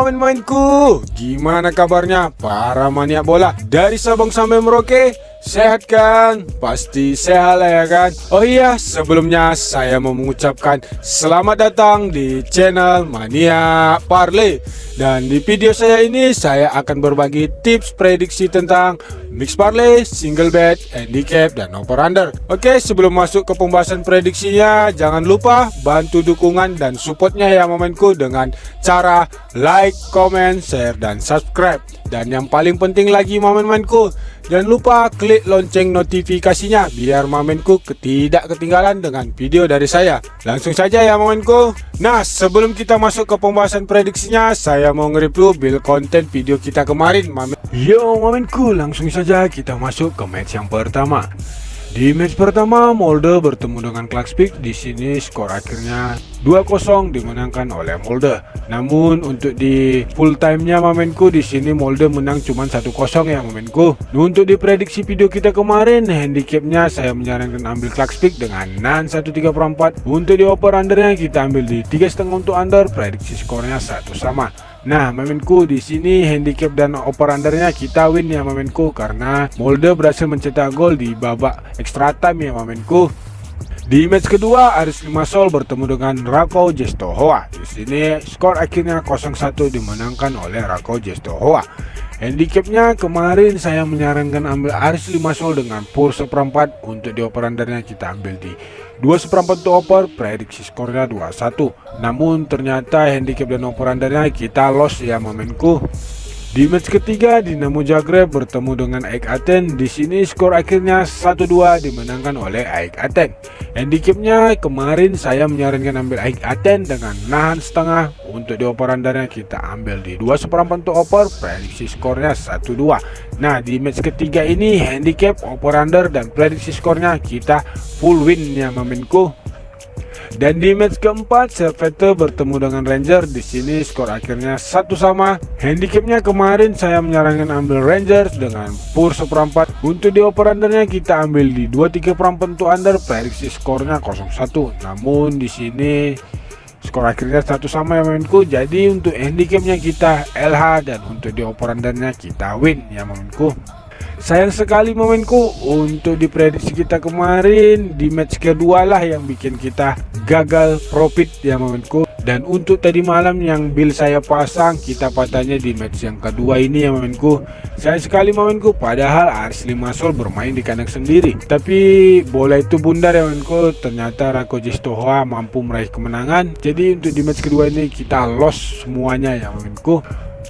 main-mainku, gimana kabarnya para mania bola dari Sabang sampai Merauke? Sehat kan? Pasti sehat lah ya kan? Oh iya, sebelumnya saya mau mengucapkan selamat datang di channel Mania Parlay. Dan di video saya ini saya akan berbagi tips prediksi tentang mix parlay, single bet, handicap, dan over under. Oke, sebelum masuk ke pembahasan prediksinya, jangan lupa bantu dukungan dan supportnya ya momenku dengan cara like, comment, share, dan subscribe. Dan yang paling penting lagi momenku, jangan lupa klik lonceng notifikasinya biar momenku tidak ketinggalan dengan video dari saya. Langsung saja ya momenku. Nah, sebelum kita masuk ke pembahasan prediksinya, saya mau nge-review build konten video kita kemarin. Yo momenku, langsung saja kita masuk ke match yang pertama. Di match pertama, Molde bertemu dengan Klaksvik. Di sini skor akhirnya 2-0 dimenangkan oleh Molde. Namun untuk di full time-nya momenku, di sini Molde menang cuma 1-0 ya momenku. Untuk di prediksi video kita kemarin, handicapnya saya menyarankan ambil Klaksvik dengan nan 1/3/4. Untuk di over undernya kita ambil di 3,5 untuk under, prediksi skornya 1 sama. Nah, momenku di sini handicap dan over undernya kita win ya momenku, karena Molde berhasil mencetak gol di babak extra time ya momenku. Di match kedua, Aris Limassol bertemu dengan Rakow Czestochowa. Di sini skor akhirnya 0-1 dimenangkan oleh Rakow Czestochowa. Handicapnya kemarin saya menyarankan ambil Aris Limassol dengan full 1/4. Untuk di over undernya kita ambil di 2/4 untuk over, prediksi skornya 2-1. Namun ternyata handicap dan over undernya kita loss ya momenku. Di match ketiga, Dinamo Zagreb bertemu dengan AEK Athens. Di sini skor akhirnya 1-2 dimenangkan oleh AEK Athens. Handicapnya kemarin saya menyarankan ambil AEK Athens dengan nahan setengah. Untuk di over undernya kita ambil di 2/4 untuk over, prediksi skornya 1-2. Nah, di match ketiga ini handicap, over under, dan prediksi skornya kita full win ya momenku. Dan di match keempat, Servette bertemu dengan Rangers. Di sini skor akhirnya 1 sama. Handicapnya kemarin saya menyarankan ambil Rangers dengan full 1/4. Untuk di over undernya kita ambil di 2/3/4 untuk under, prediksi skornya 0-1. Namun di sini skor akhirnya 1 sama ya momenku. Jadi untuk handicapnya kita LH, dan untuk di over undernya kita win ya momenku. Sayang sekali momenku, untuk di prediksi kita kemarin di match kedua lah yang bikin kita gagal profit ya momenku. Dan untuk tadi malam yang bill saya pasang, kita patahnya di match yang kedua ini ya momenku. Sayang sekali momenku, padahal Aris Limassol bermain di kandang sendiri, tapi bola itu bundar ya momenku. Ternyata Rakow Czestochowa mampu meraih kemenangan. Jadi untuk di match kedua ini kita loss semuanya ya momenku.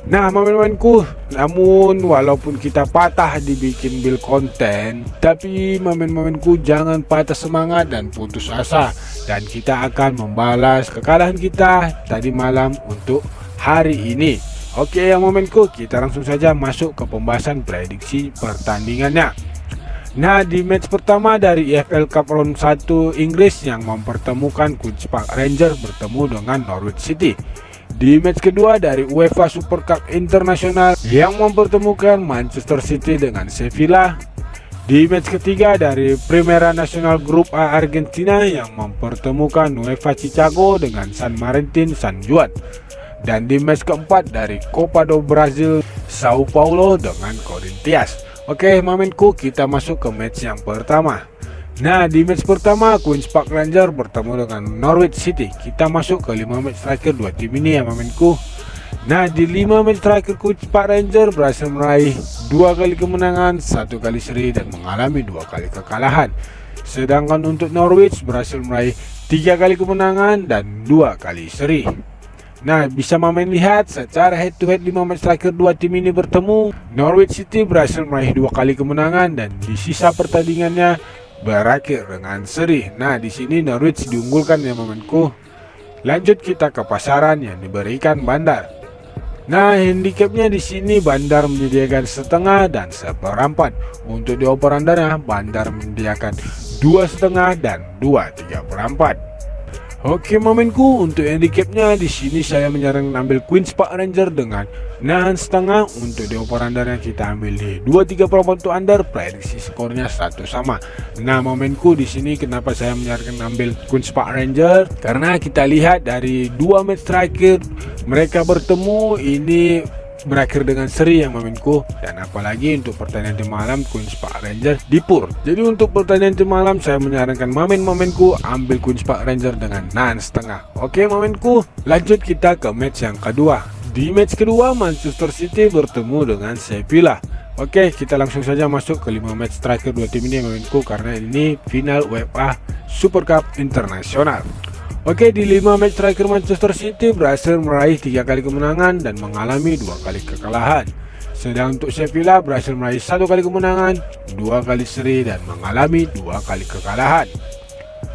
Nah momen-momenku, namun walaupun kita patah dibikin build konten, tapi momen-momenku jangan patah semangat dan putus asa. Dan kita akan membalas kekalahan kita tadi malam untuk hari ini. Oke ya momenku, kita langsung saja masuk ke pembahasan prediksi pertandingannya. Nah, di match pertama dari EFL Cup Round 1 Inggris yang mempertemukan Queen's Park Rangers bertemu dengan Norwich City. Di match kedua dari UEFA Super Cup Internasional yang mempertemukan Manchester City dengan Sevilla. Di match ketiga dari Primera Nacional Grup A Argentina yang mempertemukan UEFA Chicago dengan San Martín San Juan. Dan di match keempat dari Copa do Brasil Sao Paulo dengan Corinthians. Oke momenku, kita masuk ke match yang pertama. Nah, di match pertama Queen's Park Rangers bertemu dengan Norwich City. Kita masuk ke 5 match terakhir dua tim ini ya momenku. Nah, di 5 match terakhir Queen's Park Rangers berhasil meraih 2 kali kemenangan, 1 kali seri, dan mengalami 2 kali kekalahan. Sedangkan untuk Norwich berhasil meraih 3 kali kemenangan dan 2 kali seri. Nah, bisa main lihat secara head to head 5 match terakhir dua tim ini bertemu, Norwich City berhasil meraih 2 kali kemenangan dan di sisa pertandingannya berakhir dengan seri. Nah, di sini Norwich diunggulkan ya momenku. Lanjut kita ke pasaran yang diberikan Bandar. Nah, handicapnya di sini Bandar menyediakan setengah dan 1/4. Untuk di over undernya Bandar menyediakan 2,5 dan 2/3/4. Oke momenku, untuk handicapnya di sini saya menyarankan ambil Queen's Park Ranger dengan 9,5. Untuk di over-undernya kita ambil di 2,3 untuk under, prediksi skornya 1 sama. Nah momenku di sini kenapa saya menyarankan ambil Queen's Park Ranger, karena kita lihat dari 2 match terakhir mereka bertemu ini berakhir dengan seri yang momenku, dan apalagi untuk pertandingan di malam Queen's Park Ranger di Pur. Jadi untuk pertandingan di malam saya menyarankan momenku ambil Queen's Park Ranger dengan 6,5. Oke momenku, lanjut kita ke match yang kedua. Di match kedua Manchester City bertemu dengan Sevilla. Oke, kita langsung saja masuk ke 5 match terakhir dua tim ini momenku, karena ini final UEFA Super Cup Internasional. Oke, di 5 match terakhir Manchester City berhasil meraih 3 kali kemenangan dan mengalami 2 kali kekalahan. Sedang untuk Sevilla berhasil meraih 1 kali kemenangan, 2 kali seri dan mengalami 2 kali kekalahan.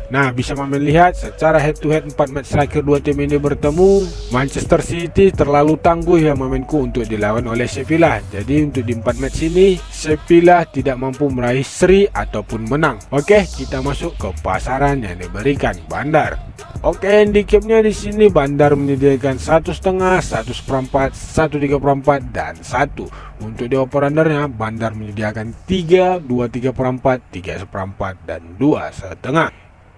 Nah, bisa melihat secara head to head 4 match terakhir dua tim ini bertemu, Manchester City terlalu tangguh ya momenku untuk dilawan oleh Sevilla. Jadi untuk di 4 match ini Sevilla tidak mampu meraih seri ataupun menang. Oke, kita masuk ke pasaran yang diberikan Bandar. Oke, handicapnya di sini Bandar menyediakan 1,5, 1/4, 1/3 dan 1. Untuk di over-undernya Bandar menyediakan 3, 2/3, 3/4 dan 2,5.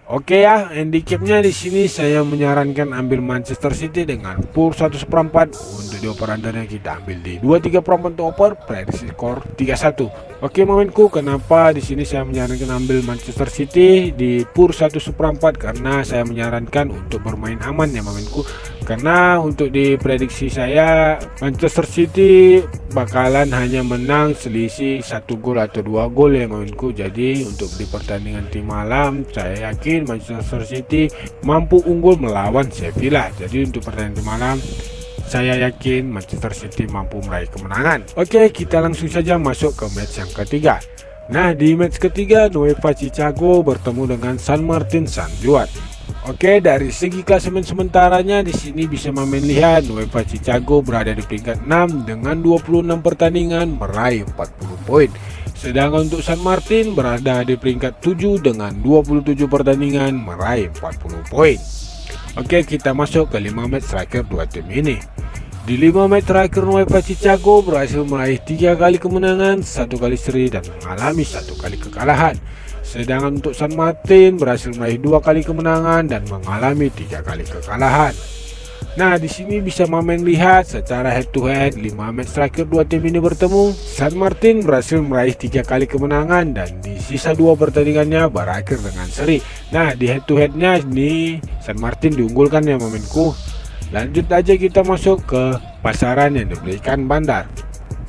Oke ya, handicapnya di sini saya menyarankan ambil Manchester City dengan pool 1/4. Untuk di over-undernya kita ambil di 2/3 untuk over, prediksi skor 3-1. Oke momenku, kenapa di sini saya menyarankan ambil Manchester City di pool 1/4, karena saya menyarankan untuk bermain aman ya momenku. Karena untuk di prediksi saya Manchester City bakalan hanya menang selisih 1 gol atau 2 gol ya momenku. Jadi untuk di pertandingan tim malam saya yakin Manchester City mampu unggul melawan Sevilla. Jadi untuk pertandingan tim malam saya yakin Manchester City mampu meraih kemenangan. Oke, kita langsung saja masuk ke match yang ketiga. Nah, di match ketiga Nueva Chicago bertemu dengan San Martin San Juan. Oke, dari segi klasemen sementaranya di sini bisa melihat Nueva Chicago berada di peringkat 6 dengan 26 pertandingan meraih 40 poin. Sedangkan untuk San Martin berada di peringkat 7 dengan 27 pertandingan meraih 40 poin. Oke, kita masuk ke 5 match terakhir dua tim ini. Di 5 match terakhir Nueva Chicago berhasil meraih 3 kali kemenangan, 1 kali seri dan mengalami 1 kali kekalahan. Sedangkan untuk San Martin berhasil meraih 2 kali kemenangan dan mengalami 3 kali kekalahan. Nah, di sini bisa melihat secara head to head 5 match terakhir dua tim ini bertemu, San Martin berhasil meraih 3 kali kemenangan dan di sisa 2 pertandingannya berakhir dengan seri. Nah, di head to headnya ini San Martin diunggulkan ya momenku. Lanjut aja kita masuk ke pasaran yang diberikan Bandar.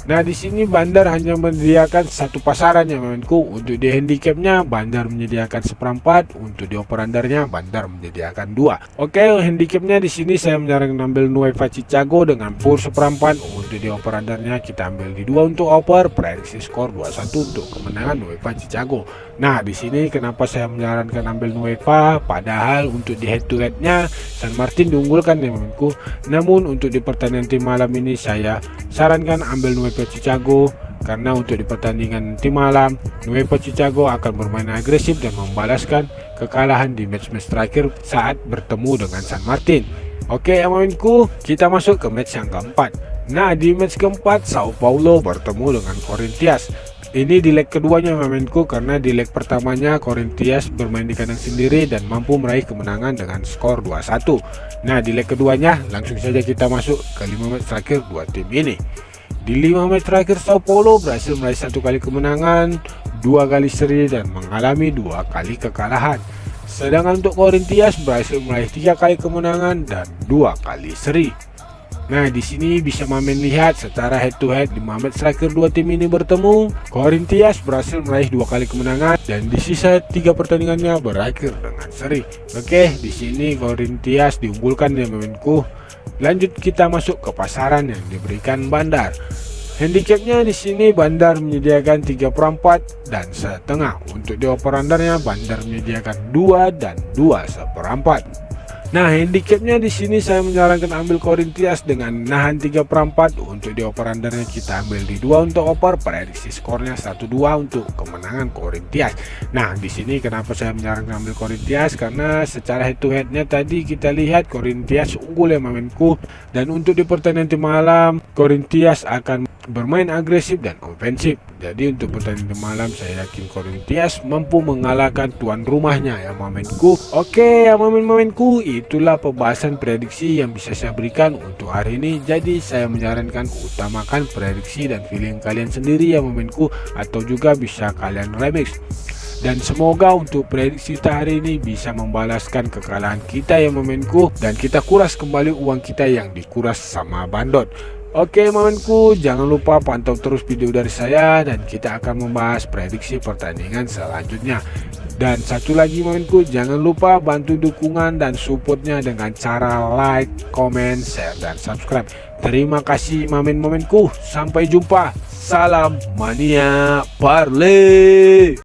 Nah, di sini Bandar hanya menyediakan satu pasaran ya momenku. Untuk di handicapnya Bandar menyediakan 1/4, untuk di over-undernya Bandar menyediakan 2. Oke, handicapnya di sini saya menyarankan ambil Nueva Chicago dengan pool 1/4. Untuk di over-undernya kita ambil di 2 untuk over, prediksi skor 2-1 untuk kemenangan Nueva Chicago. Nah, di sini kenapa saya menyarankan ambil Nueva, padahal untuk di head to headnya San Martin diunggulkan ya momenku. Namun untuk di pertandingan tim malam ini saya sarankan ambil Nueva Chicago, karena untuk di pertandingan tim malam Nueva Chicago akan bermain agresif dan membalaskan kekalahan di match-match terakhir saat bertemu dengan San Martin. Oke ya momenku, kita masuk ke match yang keempat. Nah, di match keempat Sao Paulo bertemu dengan Corinthians. Ini di leg keduanya momenku, karena di leg pertamanya Corinthians bermain di kandang sendiri dan mampu meraih kemenangan dengan skor 2-1. Nah, di leg keduanya langsung saja kita masuk ke 5 match terakhir dua tim ini. Di 5 match terakhir Sao Paulo berhasil meraih 1 kali kemenangan, 2 kali seri dan mengalami 2 kali kekalahan. Sedangkan untuk Corinthians berhasil meraih 3 kali kemenangan dan 2 kali seri. Nah, di sini bisa melihat secara head to head 5 match terakhir dua tim ini bertemu, Corinthians berhasil meraih 2 kali kemenangan dan di sisa 3 pertandingannya berakhir dengan seri. Oke, di sini Corinthians diunggulkan ya momenku. Lanjut kita masuk ke pasaran yang diberikan Bandar. Handicapnya di sini Bandar menyediakan 3/4 dan setengah. Untuk di over-undernya Bandar menyediakan 2 dan 2/4. Nah, handicapnya di sini saya menyarankan ambil Corinthians dengan nahan 3/4. Untuk di over undernya kita ambil di 2 untuk over, prediksi skornya 1-2 untuk kemenangan Corinthians. Nah, di sini kenapa saya menyarankan ambil Corinthians, karena secara head to headnya tadi kita lihat Corinthians unggul ya momenku, dan untuk di pertandingan nanti malam Corinthians akan bermain agresif dan ofensif. Jadi untuk pertandingan malam saya yakin Corinthians mampu mengalahkan tuan rumahnya ya momenku. Oke ya momenku, itulah pembahasan prediksi yang bisa saya berikan untuk hari ini. Jadi saya menyarankan utamakan prediksi dan feeling kalian sendiri ya momenku, atau juga bisa kalian remix. Dan semoga untuk prediksi kita hari ini bisa membalaskan kekalahan kita ya momenku, dan kita kuras kembali uang kita yang dikuras sama bandot. Oke momenku, jangan lupa pantau terus video dari saya dan kita akan membahas prediksi pertandingan selanjutnya. Dan satu lagi momenku, jangan lupa bantu dukungan dan supportnya dengan cara like, comment, share, dan subscribe. Terima kasih momenku, sampai jumpa. Salam mania parley.